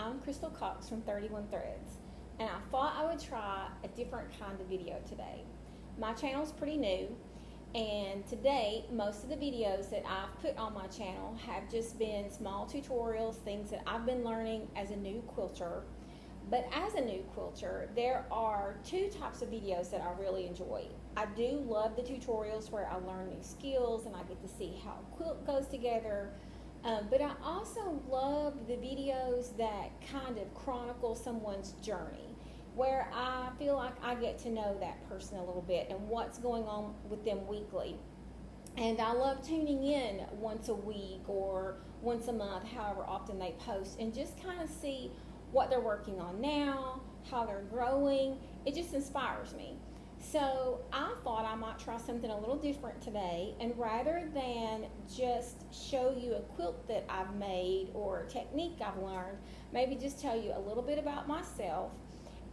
I'm Crystal Cox from 31 Threads, and I thought I would try a different kind of video today. My channel is pretty new, and today most of the videos that I've put on my channel have just been small tutorials, things that I've been learning as a new quilter. But as a new quilter, there are two types of videos that I really enjoy. I do love the tutorials where I learn new skills and I get to see how a quilt goes together. But I also love the videos that kind of chronicle someone's journey, where I feel like I get to know that person a little bit and what's going on with them weekly. And I love tuning in once a week or once a month, however often they post, and just kind of see what they're working on now, how they're growing. It just inspires me. So I thought I might try something a little different today, and rather than just show you a quilt that I've made or a technique I've learned, maybe just tell you a little bit about myself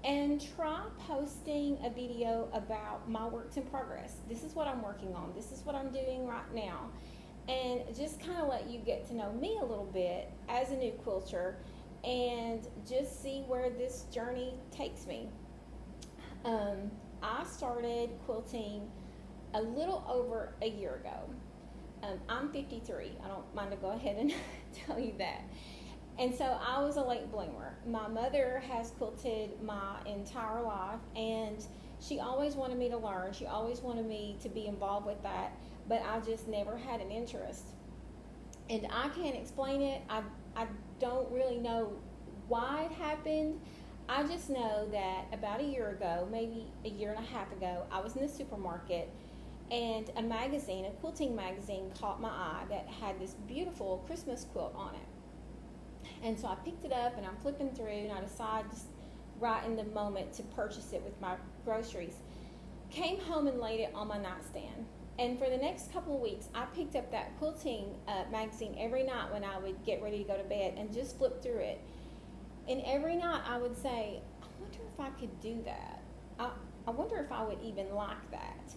and try posting a video about my works in progress. This is what I'm working on. This is what I'm doing right now. And just kind of let you get to know me a little bit as a new quilter and just see where this journey takes me. I started quilting a little over a year ago. I'm 53. I don't mind to go ahead and tell you that. And so I was a late bloomer. My mother has quilted my entire life, and she always wanted me to learn. She always wanted me to be involved with that, but I just never had an interest. And I can't explain it. I don't really know why it happened. I just know that about a year ago, maybe a year and a half ago, I was in the supermarket and a magazine, a quilting magazine, caught my eye that had this beautiful Christmas quilt on it. And so I picked it up and I'm flipping through, and I decided just right in the moment to purchase it with my groceries. Came home and laid it on my nightstand. And for the next couple of weeks, I picked up that quilting magazine every night when I would get ready to go to bed and just flip through it. And every night I would say, I wonder if I could do that. I wonder if I would even like that.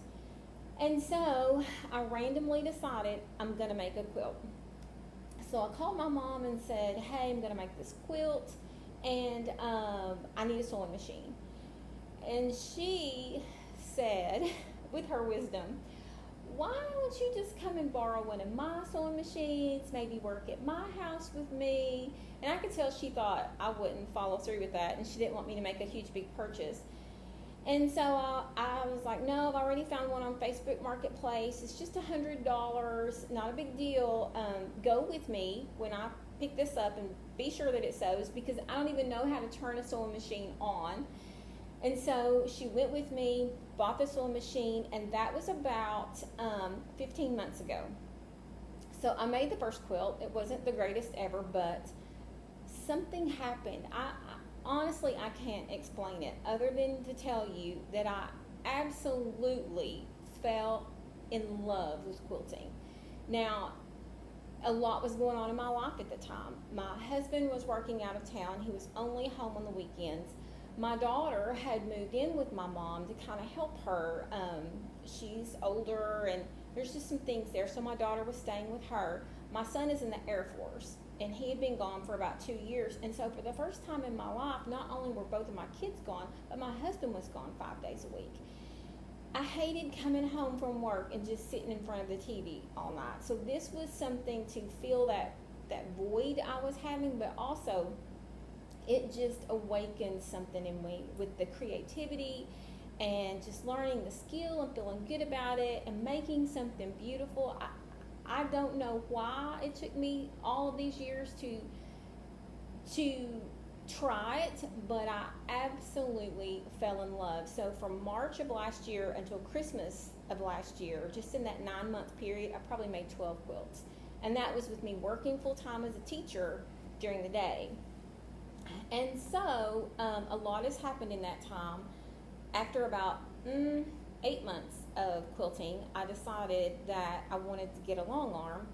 And so I randomly decided I'm going to make a quilt. So I called my mom and said, hey, I'm going to make this quilt, and I need a sewing machine. And she said, with her wisdom, why don't you just come and borrow one of my sewing machines, maybe work at my house with me? And I could tell she thought I wouldn't follow through with that, and she didn't want me to make a huge big purchase. And so I was like, no, I've already found one on Facebook Marketplace. It's just $100, not a big deal. Go with me when I pick this up and be sure that it sews, because I don't even know how to turn a sewing machine on. And so she went with me, bought the sewing machine, and that was about 15 months ago. So I made the first quilt. It wasn't the greatest ever, but something happened. Honestly, I can't explain it other than to tell you that I absolutely fell in love with quilting. Now, a lot was going on in my life at the time. My husband was working out of town. He was only home on the weekends. My daughter had moved in with my mom to kind of help her. She's older, and there's just some things there, so my daughter was staying with her. My son is in the Air Force, and he had been gone for about 2 years. And so for the first time in my life, not only were both of my kids gone, but my husband was gone 5 days a week. I hated coming home from work and just sitting in front of the TV all night. So this was something to fill that void I was having, but also it just awakened something in me with the creativity and just learning the skill and feeling good about it and making something beautiful. I don't know why it took me all of these years to try it, but I absolutely fell in love. So from March of last year until Christmas of last year, just in that 9-month period, I probably made 12 quilts. And that was with me working full-time as a teacher during the day. And so a lot has happened in that time. After about 8 months of quilting, I decided that I wanted to get a long arm.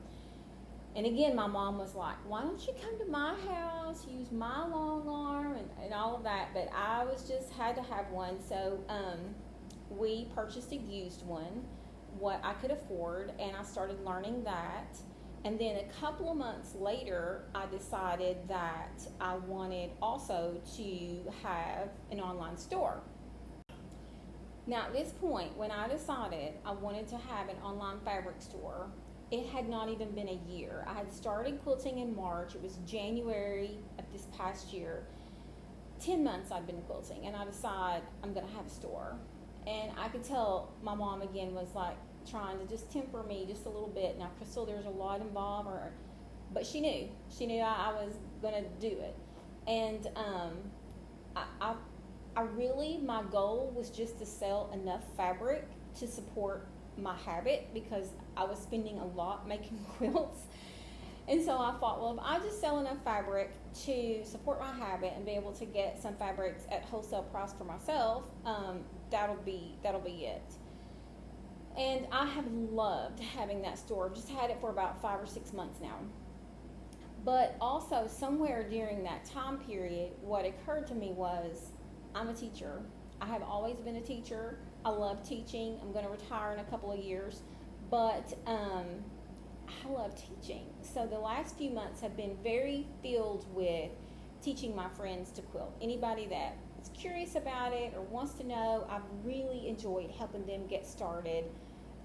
And again, my mom was like, why don't you come to my house, use my long arm, and all of that. But I was just had to have one. So we purchased a used one, what I could afford, and I started learning that. And then a couple of months later, I decided that I wanted also to have an online store. Now, at this point, when I decided I wanted to have an online fabric store, it had not even been a year. I had started quilting in March. It was January of this past year. 10 months I'd been quilting, and I decided I'm going to have a store. And I could tell my mom again was like trying to just temper me just a little bit. Now, Crystal, there's a lot involved, but she knew I was going to do it. And I really, my goal was just to sell enough fabric to support my habit, because I was spending a lot making quilts. And so I thought, well, if I just sell enough fabric to support my habit and be able to get some fabrics at wholesale price for myself, that'll be it. And I have loved having that store. I've just had it for about 5 or 6 months now. But also, somewhere during that time period, what occurred to me was, I'm a teacher. I have always been a teacher. I love teaching. I'm going to retire in a couple of years. But I love teaching. So the last few months have been very filled with teaching my friends to quilt. Anybody that is curious about it or wants to know, I've really enjoyed helping them get started,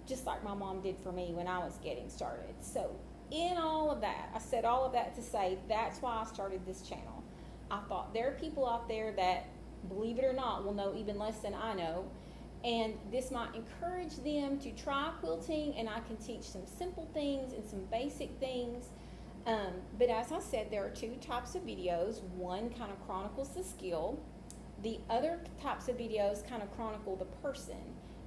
just like my mom did for me when I was getting started. So in all of that, I said all of that to say that's why I started this channel. I thought there are people out there that, believe it or not, will know even less than I know. And this might encourage them to try quilting, and I can teach some simple things and some basic things. But as I said, there are 2 types of videos. One kind of chronicles the skill. The other types of videos kind of chronicle the person.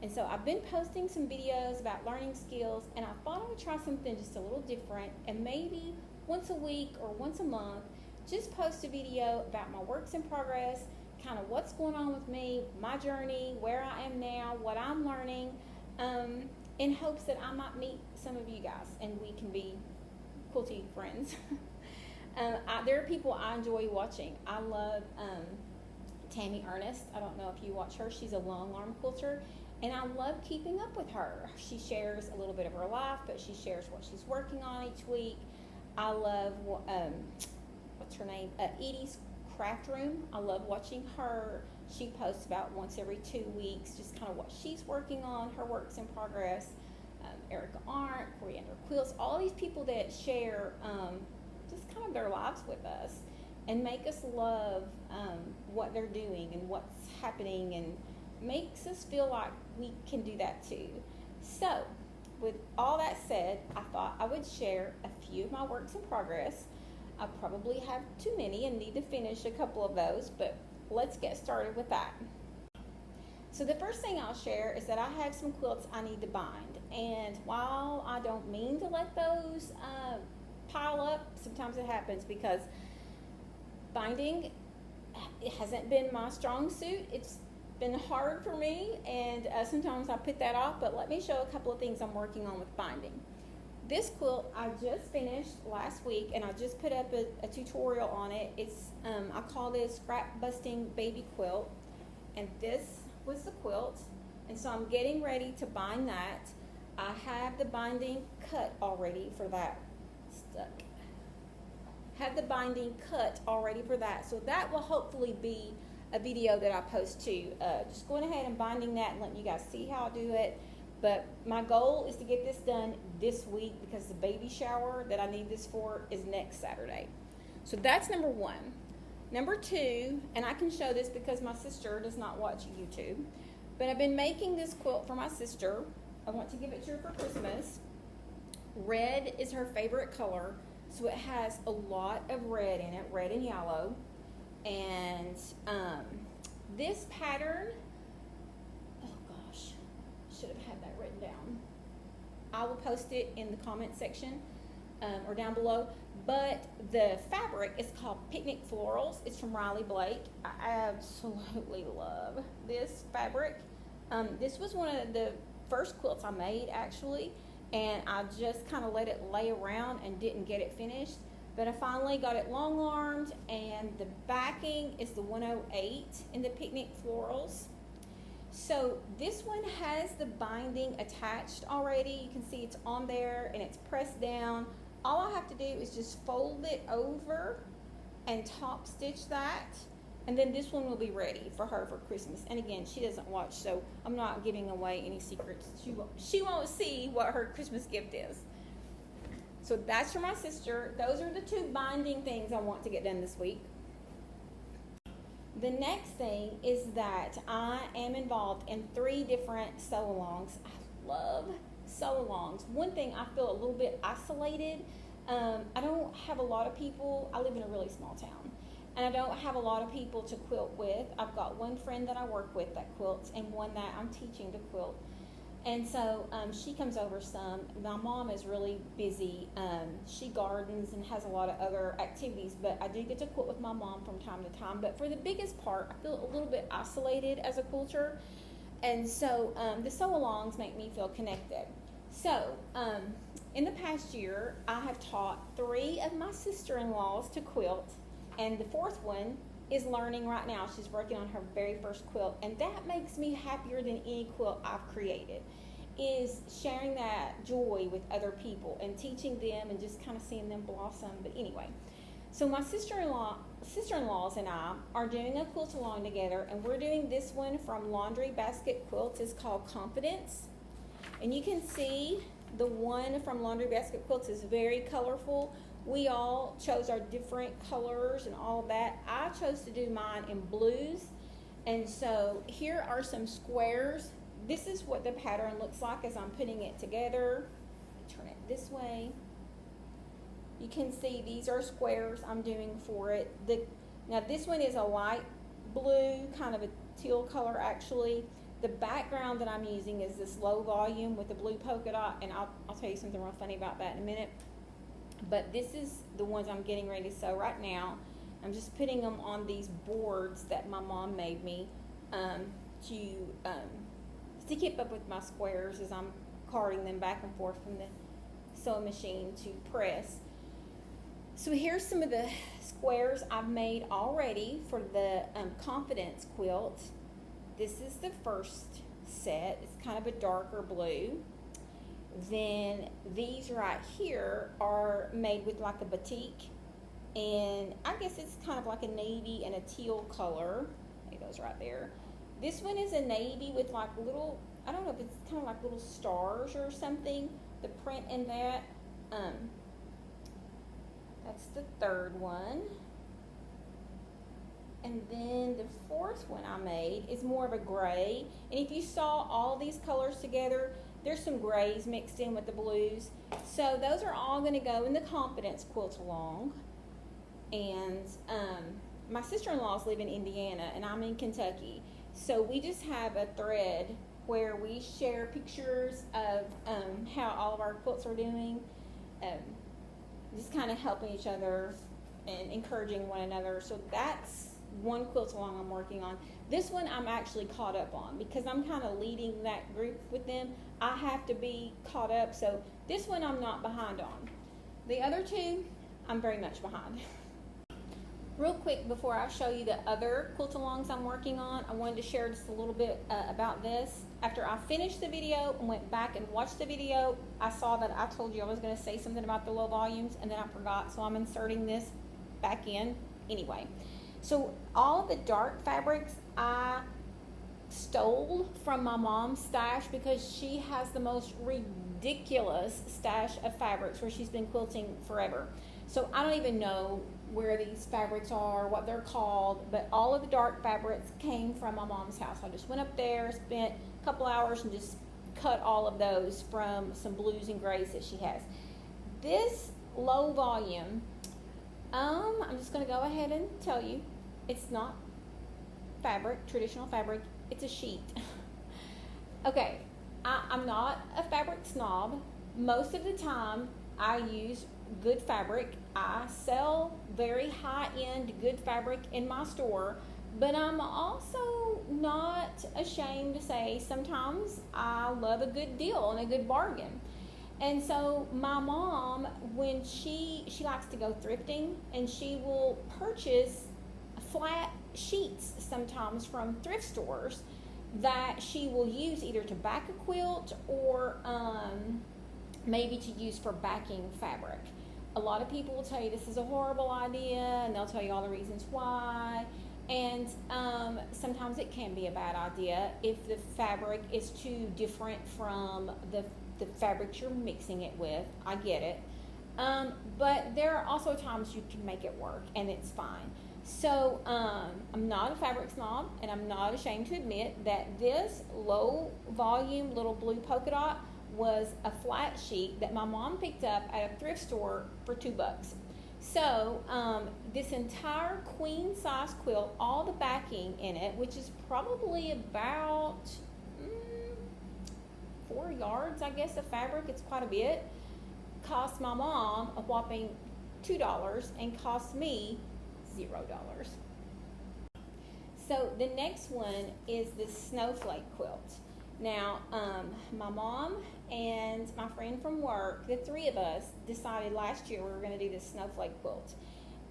And so I've been posting some videos about learning skills, and I thought I would try something just a little different, and maybe once a week or once a month, just post a video about my works in progress, kind of what's going on with me, my journey, where I am now, what I'm learning, in hopes that I might meet some of you guys and we can be quilty friends. There are people I enjoy watching. I love Tammy Ernest. I don't know if you watch her. She's a long arm quilter, and I love keeping up with her. She shares a little bit of her life, but she shares what she's working on each week. I love, what's her name? Edie's Craft Room. I love watching her. She posts about once every 2 weeks, just kind of what she's working on, her works in progress. Erica Arndt, Coriander Quilts, all these people that share just kind of their lives with us and make us love what they're doing and what's happening, and makes us feel like we can do that too. So with all that said, I thought I would share a few of my works in progress. I probably have too many and need to finish a couple of those, but let's get started with that. So the first thing I'll share is that I have some quilts I need to bind, and while I don't mean to let those pile up, sometimes it happens because binding, it hasn't been my strong suit. It's been hard for me, and sometimes I put that off, but let me show a couple of things I'm working on with binding. This quilt I just finished last week, and I just put up a tutorial on it. It's I call this Scrap Busting Baby Quilt, and this was the quilt, and so I'm getting ready to bind that. I have the binding cut already for that. Have the binding cut already for that, so that will hopefully be a video that I post too. Just going ahead and binding that and letting you guys see how I do it. But my goal is to get this done this week, because the baby shower that I need this for is next Saturday. So that's number 1. Number 2, and I can show this because my sister does not watch YouTube, but I've been making this quilt for my sister. I want to give it to her for Christmas. Red is her favorite color, so it has a lot of red in it, red and yellow. And this pattern, should have had that written down. I will post it in the comment section or down below. But the fabric is called Picnic Florals. It's from Riley Blake. I absolutely love this fabric. This was one of the first quilts I made, actually, and I just kind of let it lay around and didn't get it finished. But I finally got it long armed, and the backing is the 108 in the Picnic Florals. So this one has the binding attached already. You can see it's on there and it's pressed down. all I have to do is just fold it over and top stitch that, and then this one will be ready for her for Christmas. And again, she doesn't watch, so I'm not giving away any secrets. She won't see what her Christmas gift is. So that's for my sister. Those are the 2 binding things I want to get done this week. The next thing is that I am involved in 3 different sew-alongs. I love sew-alongs. One thing, I feel a little bit isolated. I don't have a lot of people. I live in a really small town, and I don't have a lot of people to quilt with. I've got one friend that I work with that quilts, and one that I'm teaching to quilt. And so she comes over some. My mom is really busy. She gardens and has a lot of other activities, but I do get to quilt with my mom from time to time. But for the biggest part, I feel a little bit isolated as a quilter. And so the sew-alongs make me feel connected. So in the past year, I have taught 3 of my sister-in-laws to quilt, and the 4th one is learning right now. She's working on her very first quilt, and that makes me happier than any quilt I've created, is sharing that joy with other people and teaching them and just kind of seeing them blossom. But anyway, so my sister-in-laws and I are doing a quilt along together, and we're doing this one from Laundry Basket Quilts. It's called Confidence, and you can see the one from Laundry Basket Quilts is very colorful. We all chose our different colors and all of that. I chose to do mine in blues. And so here are some squares. This is what the pattern looks like as I'm putting it together. Turn it this way. You can see these are squares I'm doing for it. Now this one is a light blue, kind of a teal color actually. The background that I'm using is this low volume with the blue polka dot, and I'll tell you something real funny about that in a minute. But this is the ones I'm getting ready to sew right now. I'm just putting them on these boards that my mom made me to keep up with my squares as I'm carting them back and forth from the sewing machine to press. So here's some of the squares I've made already for the Confidence quilt. This is the first set. It's kind of a darker blue. Then these right here are made with like a batik, and I guess it's kind of like a navy and a teal color. It goes right there. This one is a navy with like little, I don't know if it's kind of like little stars or something, the print in that. That's the 3rd one. And then the 4th one I made is more of a gray. And if you saw all these colors together, there's some grays mixed in with the blues. So those are all going to go in the Confidence quilt along. And my sister-in-laws live in Indiana, and I'm in Kentucky. So we just have a thread where we share pictures of how all of our quilts are doing. Just kind of helping each other and encouraging one another. So that's one quilt along I'm working on. This one I'm actually caught up on because I'm kind of leading that group with them. I have to be caught up, so this one I'm not behind on. The other 2, I'm very much behind. Real quick, before I show you the other quilt alongs I'm working on, I wanted to share just a little bit about this. After I finished the video and went back and watched the video, I saw that I told you I was going to say something about the low volumes, and then I forgot, so I'm inserting this back in anyway. So all of the dark fabrics I stole from my mom's stash because she has the most ridiculous stash of fabrics where she's been quilting forever. So I don't even know where these fabrics are, what they're called, but all of the dark fabrics came from my mom's house. I just went up there, spent a couple hours, and just cut all of those from some blues and grays that she has. This low volume, I'm just going to go ahead and tell you, it's not fabric, traditional fabric, it's a sheet. Okay, I'm not a fabric snob. Most of the time I use good fabric. I sell very high-end good fabric in my store, but I'm also not ashamed to say sometimes I love a good deal and a good bargain. And so my mom, when she likes to go thrifting, and she will purchase flat sheets sometimes from thrift stores that she will use either to back a quilt or maybe to use for backing fabric. A lot of people will tell you this is a horrible idea, and they'll tell you all the reasons why. And sometimes it can be a bad idea if the fabric is too different from the fabrics you're mixing it with. I get it. But there are also times you can make it work, and it's fine. So I'm not a fabric snob, and I'm not ashamed to admit that this low volume little blue polka dot was a flat sheet that my mom picked up at a thrift store for $2. So this entire queen size quilt, all the backing in it, which is probably about 4 yards, I guess, of fabric, it's quite a bit, cost my mom a whopping $2 and cost me $0. So the next one is the snowflake quilt. Now, my mom and my friend from work, the three of us, decided last year we were going to do this snowflake quilt.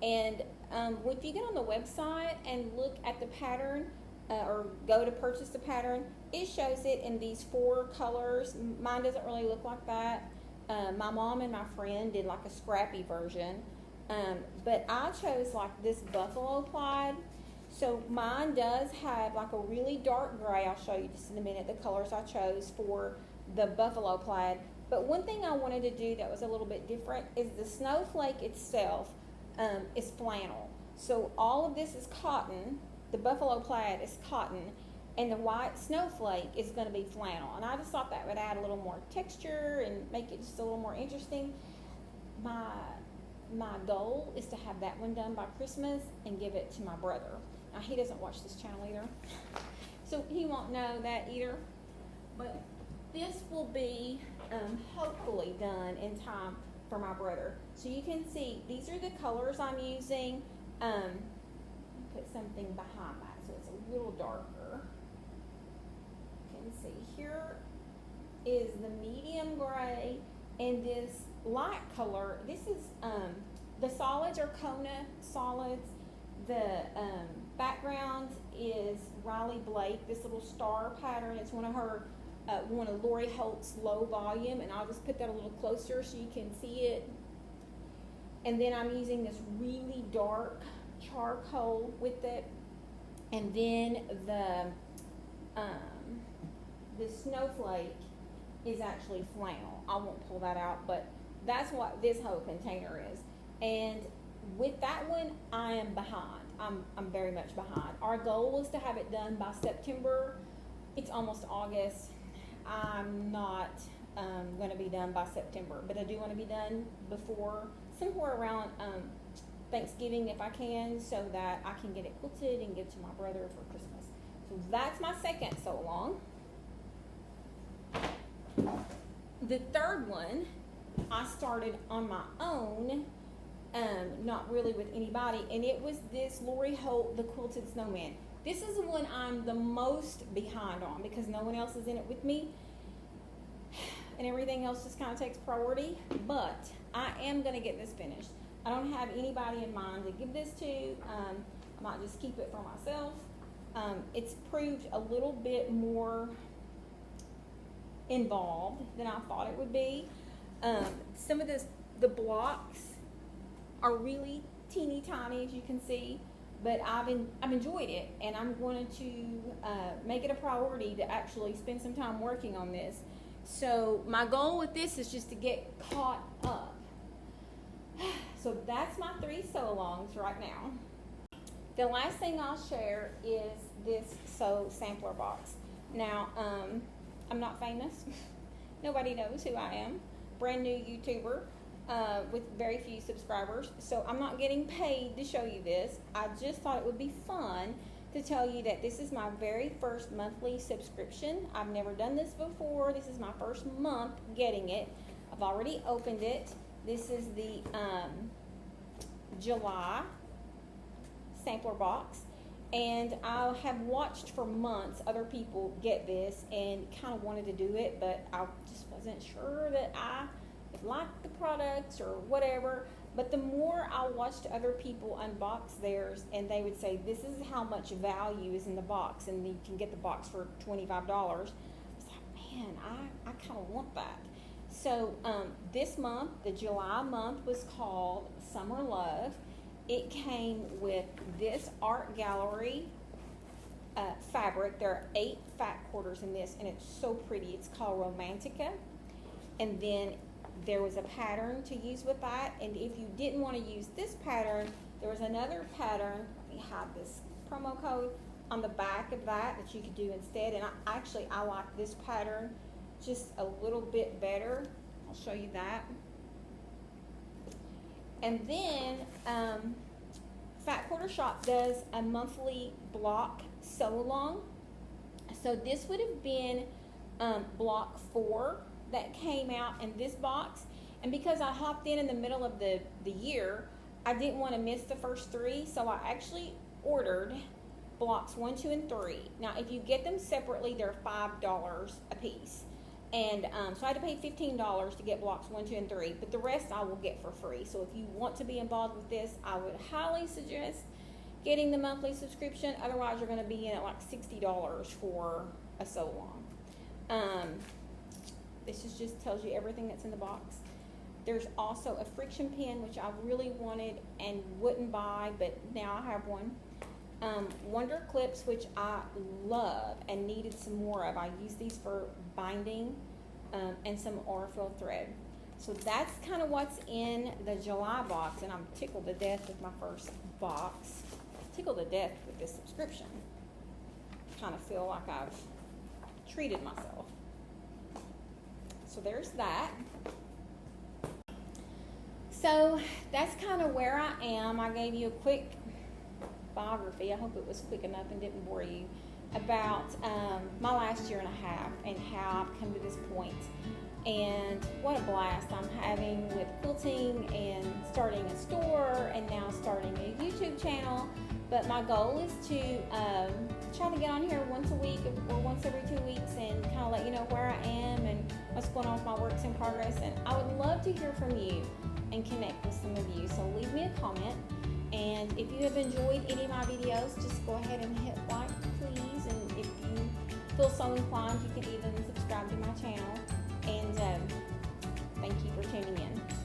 And if you get on the website and look at the pattern, or go to purchase the pattern, it shows it in these 4 colors. Mine doesn't really look like that. My mom and my friend did like a scrappy version. But I chose like this buffalo plaid. So mine does have like a really dark gray. I'll show you just in a minute the colors I chose for the buffalo plaid. But one thing I wanted to do that was a little bit different is the snowflake itself is flannel. So all of this is cotton. The buffalo plaid is cotton, and the white snowflake is going to be flannel. And I just thought that would add a little more texture and make it just a little more interesting. My goal is to have that one done by Christmas and give it to my brother. Now, he doesn't watch this channel either, so he won't know that either. But this will be hopefully done in time for my brother. So you can see these are the colors I'm using. Put something behind that so it's a little darker. You can see here is the medium gray, and this light color, this is the solids are Kona solids. The background is Riley Blake, this little star pattern. It's one of Lori Holt's low volume, and I'll just put that a little closer so you can see it. And then I'm using this really dark charcoal with it, and then the snowflake is actually flannel. I won't pull that out, but that's what this whole container is. And with that one, I am behind. I'm very much behind. Our goal was to have it done by September. It's almost August. I'm not going to be done by September, but I do want to be done before, somewhere around Thanksgiving if I can, so that I can get it quilted and give to my brother for Christmas. So that's my second sew along. The third one I started on my own, not really with anybody, and it was this Lori Holt, the Quilted Snowman. This is the one I'm the most behind on because no one else is in it with me, and everything else just kind of takes priority, but I am going to get this finished. I don't have anybody in mind to give this to. I might just keep it for myself. It's proved a little bit more involved than I thought it would be. Some of the blocks are really teeny tiny, as you can see, but I've enjoyed it, and I'm going to make it a priority to actually spend some time working on this. So my goal with this is just to get caught up. So that's my 3 sew-alongs right now. The last thing I'll share is this sew sampler box. Now, I'm not famous. Nobody knows who I am. Brand new YouTuber with very few subscribers. So I'm not getting paid to show you this. I just thought it would be fun to tell you that this is my very first monthly subscription. I've never done this before. This is my first month getting it. I've already opened it. This is the July sampler box, and I have watched for months other people get this and kind of wanted to do it, but I just wasn't sure that I liked the products or whatever. But the more I watched other people unbox theirs, and they would say, this is how much value is in the box, and you can get the box for $25. I was like, man, I kind of want that. So this month, the July month, was called Summer Love. It came with this art gallery fabric. There are 8 fat quarters in this, and it's so pretty. It's called Romantica. And then there was a pattern to use with that. And if you didn't want to use this pattern, there was another pattern. We have this promo code on the back of that you could do instead. And I like this pattern just a little bit better. I'll show you that. And then Fat Quarter Shop does a monthly block sew along. So this would have been block 4 that came out in this box. And because I hopped in the middle of the year, I didn't want to miss the first 3, so I actually ordered blocks 1, 2, and 3. Now, if you get them separately, they're $5 a piece. And so I had to pay $15 to get blocks 1, 2, and 3, but the rest I will get for free. So if you want to be involved with this, I would highly suggest getting the monthly subscription. Otherwise, you're going to be in at like $60 for a sew along. This just tells you everything that's in the box. There's also a friction pin, which I really wanted and wouldn't buy, but now I have one. Wonder clips, which I love and needed some more of. I use these for binding, and some Orfil thread. So that's kind of what's in the July box, and I'm tickled to death with my first box. Tickled to death with this subscription. Kind of feel like I've treated myself. So there's that. So that's kind of where I am. I gave you a quick biography. I hope it was quick enough and didn't bore you, about my last year and a half and how I've come to this point. And what a blast I'm having with quilting and starting a store and now starting a YouTube channel. But my goal is to try to get on here once a week or once every 2 weeks and kind of let you know where I am and what's going on with my works in progress. And I would love to hear from you and connect with some of you. So leave me a comment. And if you have enjoyed any of my videos, just go ahead and hit like, please. And if you feel so inclined, you can even subscribe to my channel. And thank you for tuning in.